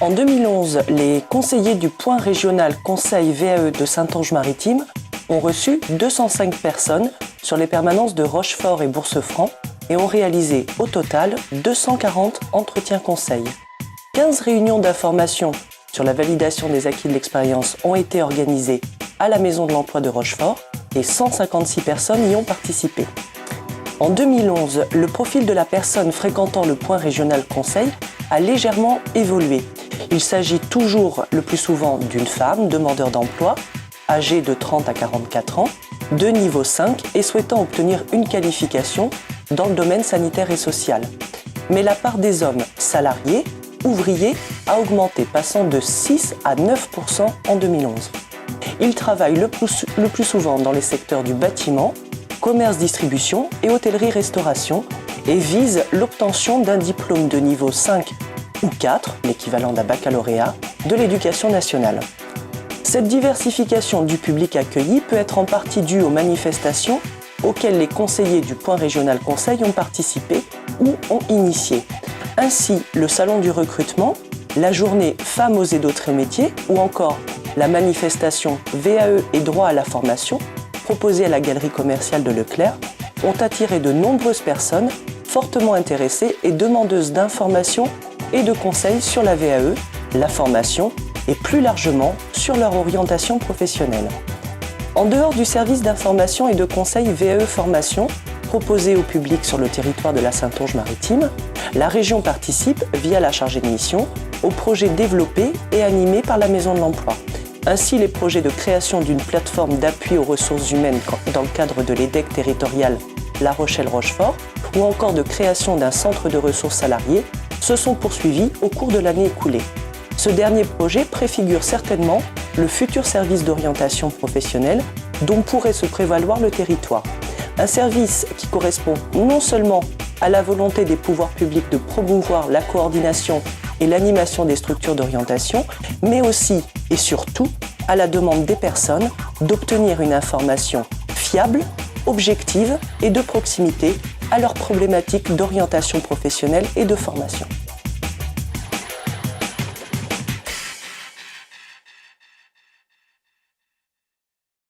En 2011, les conseillers du point régional Conseil VAE de Saintonge-Maritime ont reçu 205 personnes sur les permanences de Rochefort et Bourse-Franc et ont réalisé au total 240 entretiens conseils. 15 réunions d'information sur la validation des acquis de l'expérience ont été organisées à la Maison de l'Emploi de Rochefort et 156 personnes y ont participé. En 2011, le profil de la personne fréquentant le point régional conseil a légèrement évolué. Il s'agit toujours le plus souvent d'une femme demandeur d'emploi, âgée de 30 à 44 ans, de niveau 5 et souhaitant obtenir une qualification dans le domaine sanitaire et social. Mais la part des hommes salariés, ouvriers, a augmenté, passant de 6 à 9% en 2011. Ils travaillent le plus souvent dans les secteurs du bâtiment, commerce-distribution et hôtellerie-restauration et visent l'obtention d'un diplôme de niveau 5 ou 4, l'équivalent d'un baccalauréat, de l'éducation nationale. Cette diversification du public accueilli peut être en partie due aux manifestations auxquelles les conseillers du point régional conseil ont participé ou ont initié. Ainsi, le salon du recrutement, la journée Femmes, Oser d'autres métiers ou encore la manifestation VAE et droit à la formation proposée à la galerie commerciale de Leclerc ont attiré de nombreuses personnes fortement intéressées et demandeuses d'informations et de conseils sur la VAE, la formation et plus largement sur leur orientation professionnelle. En dehors du service d'information et de conseil VAE Formation proposé au public sur le territoire de la Saintonge-Maritime, la région participe, via la chargée de mission, aux projets développés et animés par la Maison de l'Emploi. Ainsi, les projets de création d'une plateforme d'appui aux ressources humaines dans le cadre de l'EDEC territorial La Rochelle-Rochefort ou encore de création d'un centre de ressources salariés se sont poursuivis au cours de l'année écoulée. Ce dernier projet préfigure certainement le futur service d'orientation professionnelle dont pourrait se prévaloir le territoire. Un service qui correspond non seulement à la volonté des pouvoirs publics de promouvoir la coordination et l'animation des structures d'orientation, mais aussi et surtout à la demande des personnes d'obtenir une information fiable, objective et de proximité à leurs problématiques d'orientation professionnelle et de formation.